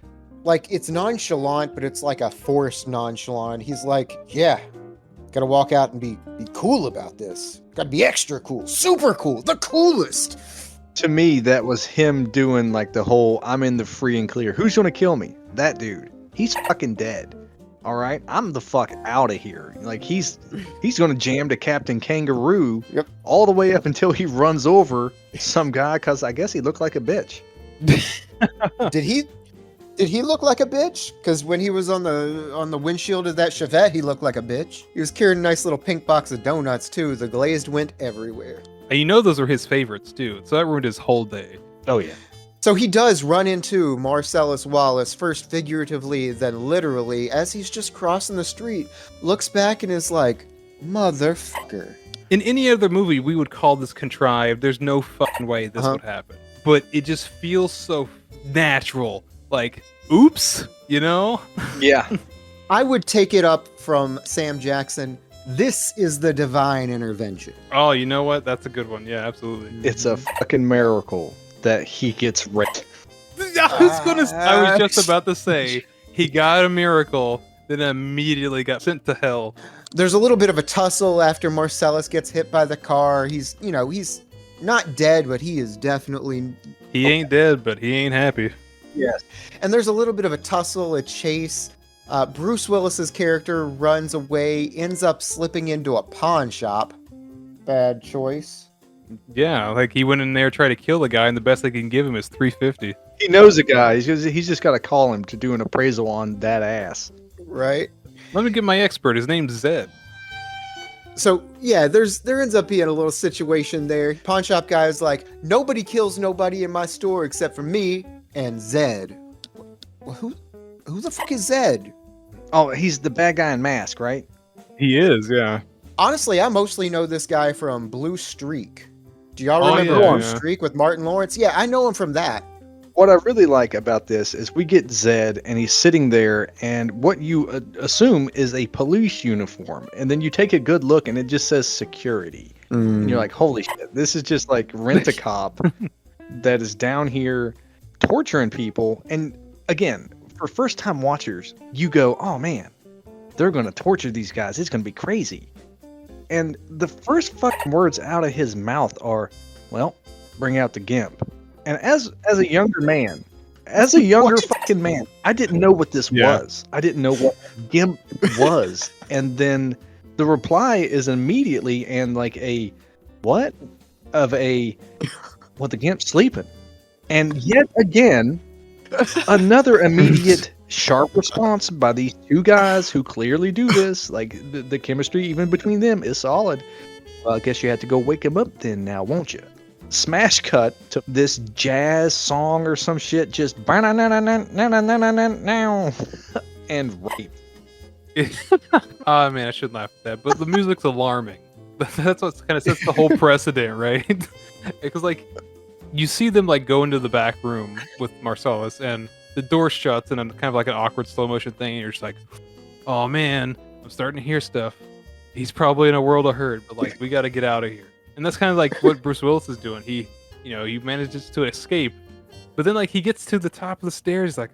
Like, it's nonchalant, but it's like a forced nonchalant. He's like, yeah, gotta walk out and be cool about this. Gotta be extra cool, super cool, the coolest. To me, that was him doing like the whole, I'm in the free and clear. Who's gonna kill me? That dude. He's fucking dead. All right, I'm the fuck out of here. Like, he's gonna jam to Captain Kangaroo. Yep. All the way up until he runs over some guy, because I guess he looked like a bitch. Did he look like a bitch? Because when he was on the windshield of that Chevette, he looked like a bitch. He was carrying a nice little pink box of donuts too. The glazed went everywhere. And you know those were his favorites too, so that ruined his whole day. Oh yeah. So he does run into Marsellus Wallace, first figuratively, then literally, as he's just crossing the street, looks back and is like, motherfucker. In any other movie, we would call this contrived. There's no fucking way this would happen. But it just feels so natural. Like, oops, you know? Yeah. I would take it up from Sam Jackson. This is the divine intervention. Oh, you know what? That's a good one. Yeah, absolutely. It's a fucking miracle that he gets raped. I was just about to say, he got a miracle, then immediately got sent to hell. There's a little bit of a tussle after Marcellus gets hit by the car. He's not dead, but he is definitely... He ain't dead, but he ain't happy. Yes. And there's a little bit of a tussle, a chase. Bruce Willis's character runs away, ends up slipping into a pawn shop. Bad choice. Yeah, like he went in there, tried to kill the guy, and the best they can give him is $350. He knows the guy. He's just got to call him to do an appraisal on that ass. Right? Let me get my expert. His name's Zed. So, yeah, there ends up being a little situation there. Pawn shop guy is like, nobody kills nobody in my store except for me and Zed. Well, who the fuck is Zed? Oh, he's the bad guy in Mask, right? He is, yeah. Honestly, I mostly know this guy from Blue Streak. Do y'all remember Blue Streak with Martin Lawrence? Yeah, I know him from that. What I really like about this is we get Zed, and he's sitting there, and what you assume is a police uniform, and then you take a good look, and it just says security. And you're like, holy shit, this is just like Rent-A-Cop that is down here torturing people. And again, for first-time watchers, you go, oh man, they're going to torture these guys. It's going to be crazy. And the first fucking words out of his mouth are, well, bring out the GIMP. And as a younger man, fucking man, I didn't know what this was. I didn't know what GIMP was. And then the reply is immediately and like a, what? Of a, well, the GIMP's sleeping. And yet again, another immediate sharp response by these two guys who clearly do this. Like, the chemistry even between them is solid. Well, I guess you have to go wake him up then now, won't you? Smash cut to this jazz song or some shit, just and right. Oh man, I shouldn't laugh at that, but the music's alarming. That's what kind of sets the whole precedent, right? Because like you see them like go into the back room with Marsellus, and the door shuts, and then kind of like an awkward slow motion thing, and you're just like, oh man, I'm starting to hear stuff. He's probably in a world of hurt, but like we got to get out of here. And that's kind of like what Bruce Willis is doing. He manages to escape, but then like he gets to the top of the stairs, like,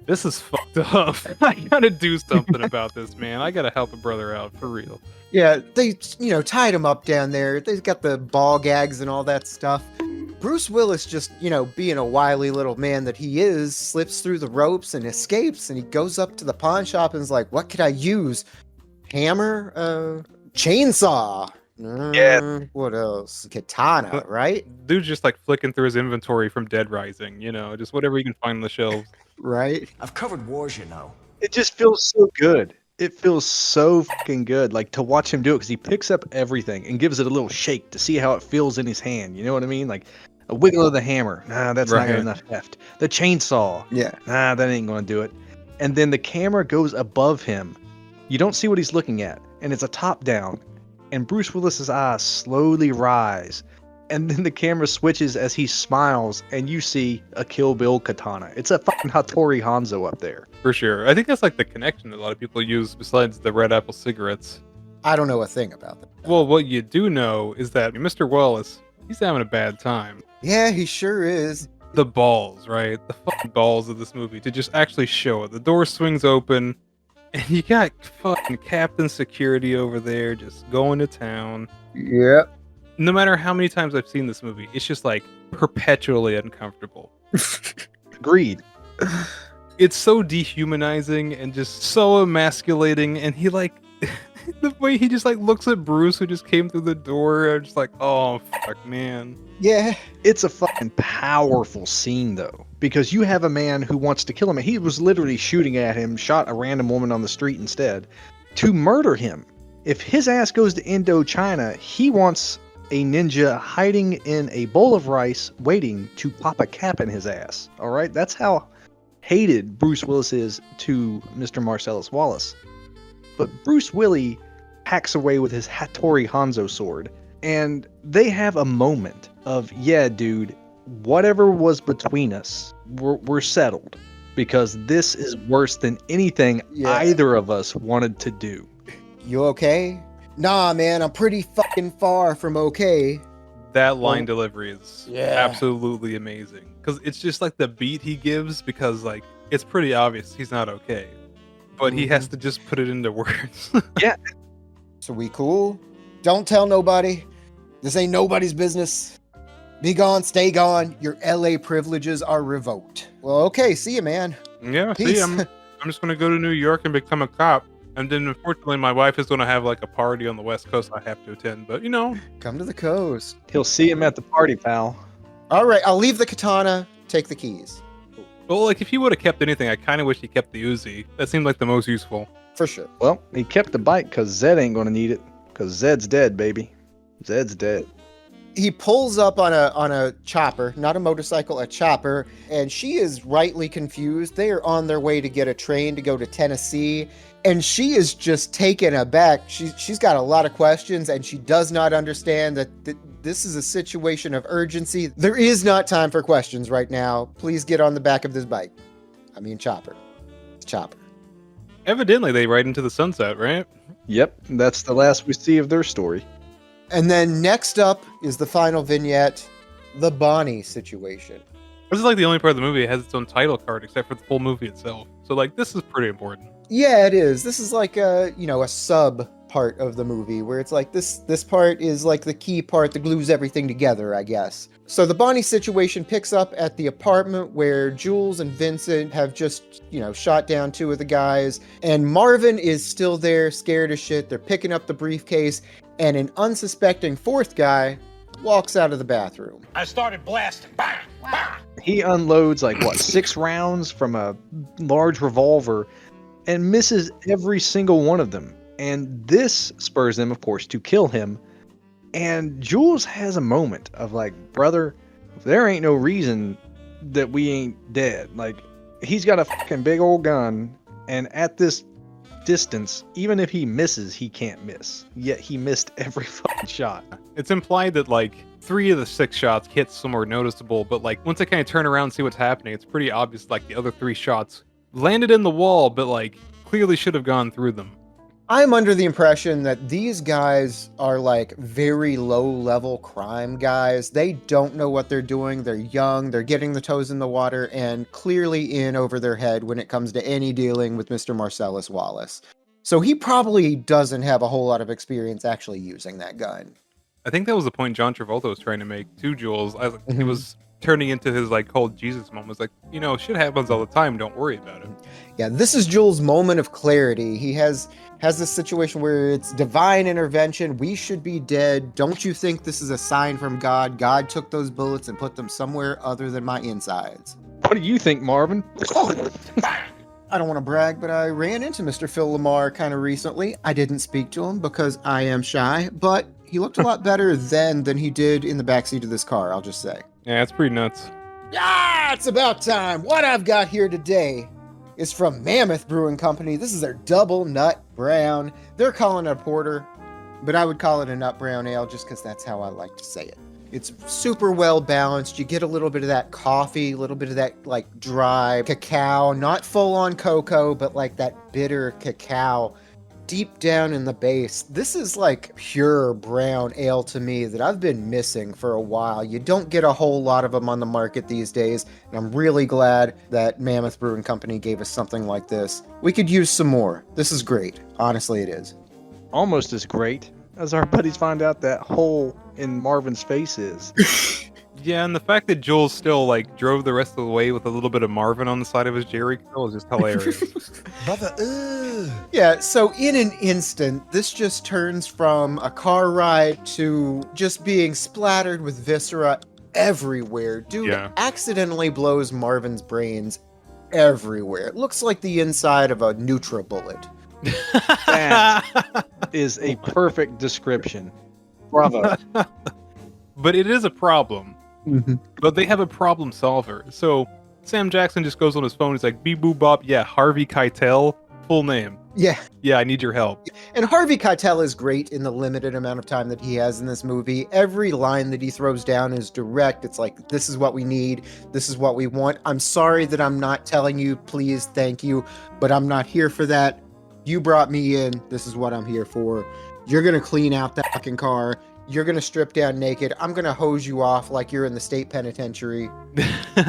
this is fucked up. I gotta do something about this, man. I gotta help a brother out for real. Yeah, they, tied him up down there. They've got the ball gags and all that stuff. Bruce Willis just, being a wily little man that he is, slips through the ropes and escapes, and he goes up to the pawn shop and is like, what could I use? Hammer? Chainsaw? Yeah. What else? Katana, right? Dude's just like flicking through his inventory from Dead Rising, just whatever you can find on the shelves. Right? I've covered wars, It just feels so good. It feels so fucking good, like to watch him do it, because he picks up everything and gives it a little shake to see how it feels in his hand. You know what I mean? Like a wiggle of the hammer. Nah, that's not enough heft. The chainsaw. Yeah. Nah, that ain't going to do it. And then the camera goes above him. You don't see what he's looking at, and it's a top down. And Bruce Willis's eyes slowly rise. And then the camera switches as he smiles, and you see a Kill Bill katana. It's a fucking Hattori Hanzo up there. For sure. I think that's like the connection that a lot of people use besides the Red Apple cigarettes. I don't know a thing about that. Well, what you do know is that Mr. Wallace, he's having a bad time. Yeah, he sure is. The balls, right? The fucking balls of this movie to just actually show it. The door swings open, and you got fucking Captain Security over there just going to town. Yep. No matter how many times I've seen this movie, it's just like perpetually uncomfortable. Agreed. It's so dehumanizing and just so emasculating, and he like the way he just like looks at Bruce who just came through the door, I'm just like, oh fuck, man. Yeah. It's a fucking powerful scene though, because you have a man who wants to kill him. He was literally shooting at him, shot a random woman on the street instead to murder him. If his ass goes to Indochina, he wants a ninja hiding in a bowl of rice waiting to pop a cap in his ass. All right? That's how hated Bruce Willis is to Mr. Marsellus Wallace. But Bruce Willie hacks away with his Hattori Hanzo sword, and they have a moment of, yeah, dude, whatever was between us, we're settled, because this is worse than anything either of us wanted to do. You okay? Nah, man, I'm pretty fucking far from okay. That line delivery is absolutely amazing. Because it's just like the beat he gives, because like it's pretty obvious he's not okay. But he has to just put it into words. Yeah. So we cool? Don't tell nobody. This ain't nobody's business. Be gone, stay gone. Your LA privileges are revoked. Well, okay, see you, man. Yeah, Peace. see, I'm just gonna go to New York and become a cop. And then, unfortunately, my wife is going to have like a party on the West Coast I have to attend. But, Come to the coast. He'll see him at the party, pal. All right, I'll leave the katana, take the keys. Well, like, if he would have kept anything, I kind of wish he kept the Uzi. That seemed like the most useful. For sure. Well, he kept the bike because Zed ain't going to need it. Because Zed's dead, baby. Zed's dead. He pulls up on a chopper, not a motorcycle, a chopper, and she is rightly confused. They are on their way to get a train to go to Tennessee, and she is just taken aback. She's got a lot of questions, and she does not understand that this is a situation of urgency. There is not time for questions right now. Please get on the back of this bike. I mean, chopper. It's chopper. Evidently, they ride into the sunset, right? Yep, that's the last we see of their story. And then next up is the final vignette, the Bonnie situation. This is like the only part of the movie that has its own title card, except for the full movie itself. So, like, this is pretty important. Yeah, it is. This is like a sub part of the movie where it's like this part is like the key part that glues everything together, I guess. So the Bonnie situation picks up at the apartment where Jules and Vincent have just, shot down two of the guys, and Marvin is still there, scared as shit. They're picking up the briefcase, and an unsuspecting fourth guy walks out of the bathroom. I started blasting. Bang! Bang! He unloads 6 rounds from a large revolver and misses every single one of them. And this spurs them, of course, to kill him. And Jules has a moment of like, brother, there ain't no reason that we ain't dead. Like, he's got a fucking big old gun, and at this distance, even if he misses, he can't miss. Yet he missed every fucking shot. It's implied that like 3 of the 6 shots hit somewhere noticeable, but like once I kind of turn around and see what's happening, it's pretty obvious like the other 3 shots landed in the wall, but like clearly should have gone through them. I'm under the impression that these guys are like very low-level crime guys. They don't know what they're doing. They're young. They're getting the toes in the water and clearly in over their head when it comes to any dealing with Mr. Marsellus Wallace. So he probably doesn't have a whole lot of experience actually using that gun. I think that was the point John Travolta was trying to make to Jules. He was turning into his like cold Jesus moment. It's like, you know, shit happens all the time. Don't worry about it. Yeah, this is Jules' moment of clarity. He has this situation where it's divine intervention. We should be dead. Don't you think this is a sign from God? God took those bullets and put them somewhere other than my insides. What do you think, Marvin? I don't want to brag, but I ran into Mr. Phil Lamar kind of recently. I didn't speak to him because I am shy, but he looked a lot better then than he did in the backseat of this car, I'll just say. Yeah, it's pretty nuts. Ah, it's about time. What I've got here today is from Mammoth Brewing Company. This is their double nut brown. They're calling it a porter, but I would call it a nut brown ale just because that's how I like to say it. It's super well balanced. You get a little bit of that coffee, a little bit of that like dry cacao, not full on cocoa, but like that bitter cacao deep down in the base. This is like pure brown ale to me that I've been missing for a while. You don't get a whole lot of them on the market these days, and I'm really glad that Mammoth Brewing Company gave us something like this. We could use some more. This is great. Honestly, it is. Almost as great as our buddies find out that hole in Marvin's face is. Yeah, and the fact that Jules still like drove the rest of the way with a little bit of Marvin on the side of his Jerry curl is just hilarious. Brother, Yeah, so in an instant, this just turns from a car ride to just being splattered with viscera everywhere. Dude accidentally blows Marvin's brains everywhere. It looks like the inside of a NutriBullet. That is a perfect description. Bravo. But it is a problem. Mm-hmm. But they have a problem solver. So Sam Jackson just goes on his phone. He's like, beep boop bop. Yeah, Harvey Keitel, full name. Yeah. Yeah, I need your help. And Harvey Keitel is great in the limited amount of time that he has in this movie. Every line that he throws down is direct. It's like, this is what we need. This is what we want. I'm sorry that I'm not telling you, please, thank you, but I'm not here for that. You brought me in. This is what I'm here for. You're going to clean out that fucking car. You're going to strip down naked. I'm going to hose you off like you're in the state penitentiary.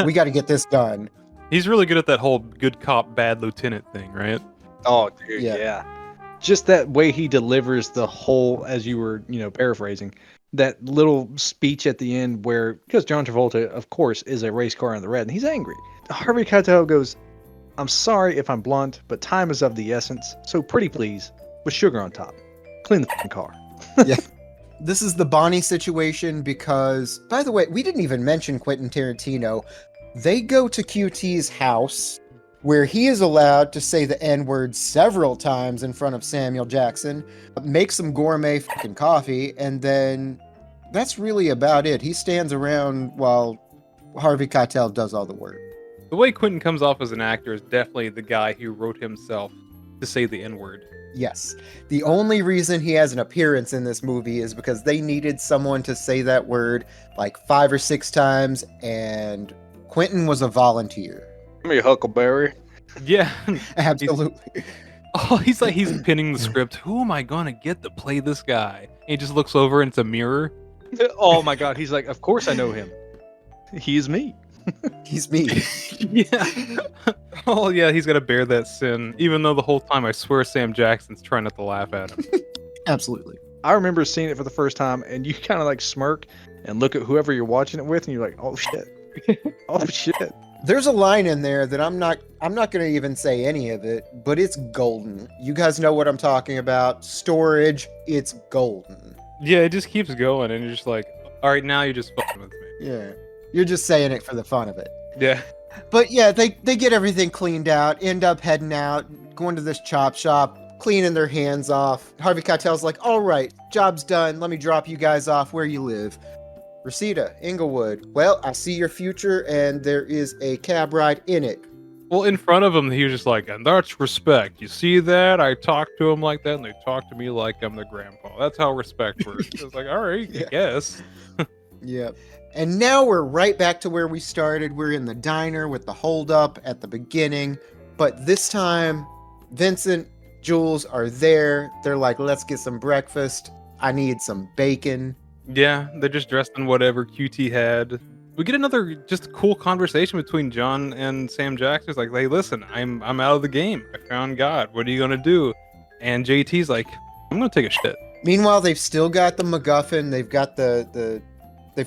We got to get this done. He's really good at that whole good cop, bad lieutenant thing, right? Oh, dude, yeah. Just that way he delivers the whole, as you were, paraphrasing, that little speech at the end where, because John Travolta, of course, is a race car in the red, and he's angry. Harvey Keitel goes, I'm sorry if I'm blunt, but time is of the essence, so pretty please, with sugar on top. Clean the fucking car. Yeah. This is the Bonnie situation because, by the way, we didn't even mention Quentin Tarantino. They go to QT's house where he is allowed to say the N-word several times in front of Samuel Jackson, make some gourmet fucking coffee, and then that's really about it. He stands around while Harvey Keitel does all the work. The way Quentin comes off as an actor is definitely the guy who wrote himself to say the N-word. Yes. The only reason he has an appearance in this movie is because they needed someone to say that word like 5 or 6 times, and Quentin was a volunteer. Give me a Huckleberry. Yeah. Absolutely. He's pinning the script. Who am I going to get to play this guy? And he just looks over and it's a mirror. Oh my God. He's like, of course I know him. He is me. He's me. Yeah. Oh yeah, he's got to bear that sin. Even though the whole time I swear Sam Jackson's trying not to laugh at him. Absolutely. I remember seeing it for the first time, and you kind of like smirk and look at whoever you're watching it with, and you're like, "Oh shit, oh shit." There's a line in there that I'm not going to even say any of it, but it's golden. You guys know what I'm talking about. Storage, it's golden. Yeah, it just keeps going, and you're just like, all right, now you're just fucking with me. Yeah. You're just saying it for the fun of it. Yeah. But yeah, they get everything cleaned out, end up heading out, going to this chop shop, cleaning their hands off. Harvey Keitel's like, all right, job's done. Let me drop you guys off where you live. Reseda, Inglewood. Well, I see your future, and there is a cab ride in it. Well, in front of him, he was just like, and that's respect. You see that? I talk to him like that, and they talk to me like I'm the grandpa. That's how respect works. I was like, all right, I guess. Yeah. And now we're right back to where we started. We're in the diner with the holdup at the beginning. But this time, Vincent, Jules are there. They're like, let's get some breakfast. I need some bacon. Yeah, they're just dressed in whatever QT had. We get another just cool conversation between John and Sam Jackson. It's like, hey, listen, I'm out of the game. I found God. What are you gonna do? And JT's like, I'm gonna take a shit. Meanwhile, they've still got the MacGuffin. They've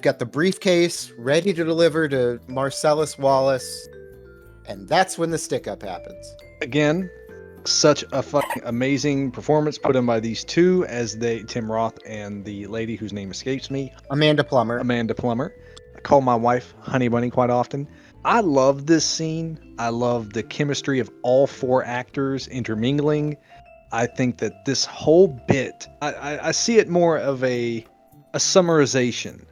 got the briefcase ready to deliver to Marsellus Wallace. And that's when the stick-up happens. Again, such a fucking amazing performance put in by these two as Tim Roth and the lady whose name escapes me. Amanda Plummer. I call my wife Honey Bunny quite often. I love this scene. I love the chemistry of all four actors intermingling. I think that this whole bit, I see it more of a summarization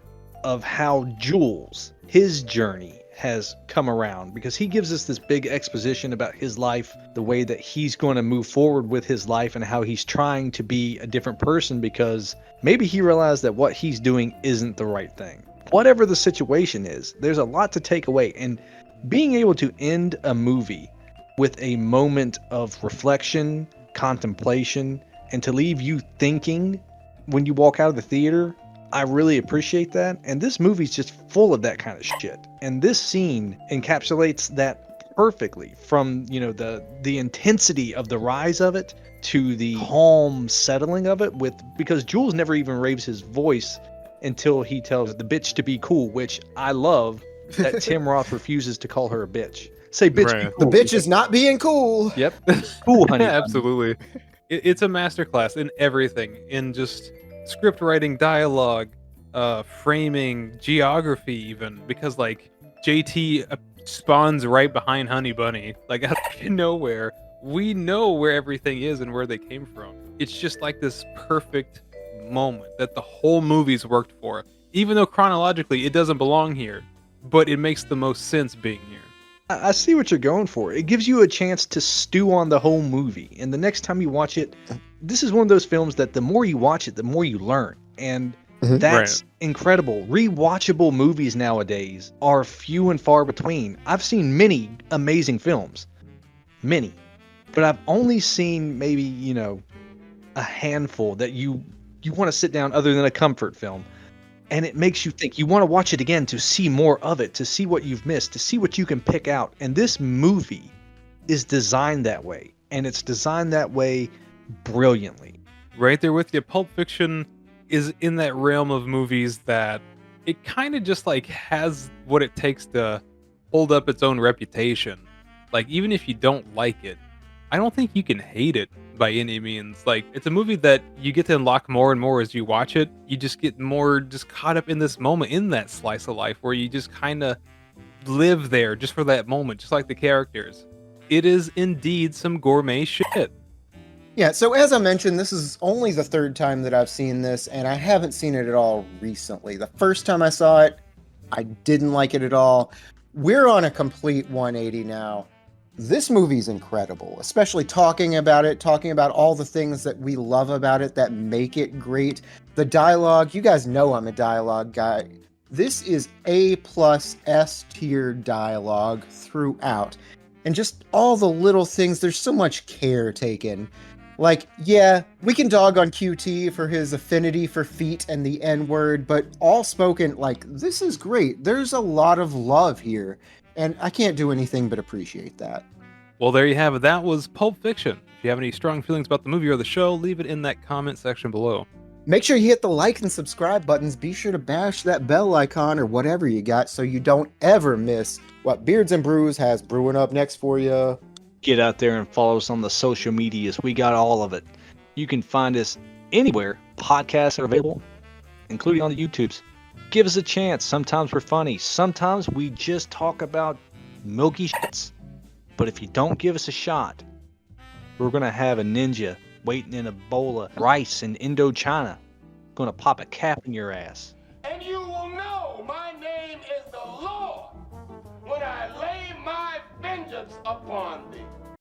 of how Jules, his journey, has come around, because he gives us this big exposition about his life, the way that he's going to move forward with his life, and how he's trying to be a different person because maybe he realized that what he's doing isn't the right thing. Whatever the situation is, there's a lot to take away, and being able to end a movie with a moment of reflection, contemplation, and to leave you thinking when you walk out of the theater, I really appreciate that. And this movie's just full of that kind of shit. And this scene encapsulates that perfectly, from, you know, the intensity of the rise of it to the calm settling of it, because Jules never even raises his voice until he tells the bitch to be cool, which I love that Tim Roth refuses to call her a bitch. Say bitch, Right. be cool. The bitch is not being cool. Yep. Cool, honey. Absolutely. It's a masterclass in everything, in just script writing, dialogue, framing, geography, even, because like JT spawns right behind Honey Bunny, like out of nowhere. We know where everything is and where they came from. It's just like this perfect moment that the whole movie's worked for, even though chronologically it doesn't belong here, but it makes the most sense being here. I see what you're going for. It gives you a chance to stew on the whole movie, and the next time you watch it, this is one of those films that the more you watch it, the more you learn, and that's incredible. Rewatchable movies nowadays are few and far between. I've seen many amazing films, but I've only seen maybe, you know, a handful that you want to sit down, other than a comfort film, and it makes you think. You want to watch it again to see more of it, to see what you've missed, to see what you can pick out. And this movie is designed that way, and it's designed that way brilliantly. Right there with you. Pulp Fiction is in that realm of movies that it kind of just like has what it takes to hold up its own reputation. Like, even if you don't like it, I don't think you can hate it by any means. Like, it's a movie that you get to unlock more and more as you watch it. You just get more just caught up in this moment, in that slice of life where you just kind of live there just for that moment, just like the characters. It is indeed some gourmet shit. Yeah, so as I mentioned, this is only the third time that I've seen this, and I haven't seen it at all recently. The first time I saw it, I didn't like it at all. We're on a complete 180 now. This movie's incredible, especially talking about all the things that we love about it that make it great. The dialogue, you guys know I'm a dialogue guy. This is A+ S tier dialogue throughout. And just all the little things, there's so much care taken. Like, yeah, we can dog on QT for his affinity for feet and the N-word, but all spoken, like, this is great. There's a lot of love here, and I can't do anything but appreciate that. Well, there you have it. That was Pulp Fiction. If you have any strong feelings about the movie or the show, leave it in that comment section below. Make sure you hit the like and subscribe buttons. Be sure to bash that bell icon or whatever you got so you don't ever miss what Beards and Brews has brewing up next for you. Get out there and follow us on the social medias. We got all of it. You can find us anywhere podcasts are available, including on the YouTubes. Give us a chance. Sometimes we're funny. Sometimes we just talk about milky shits. But if you don't give us a shot, we're going to have a ninja waiting in a bowl of rice in Indochina. Gonna pop a cap in your ass. And you will know my name is the Lord when I lay my vengeance upon thee.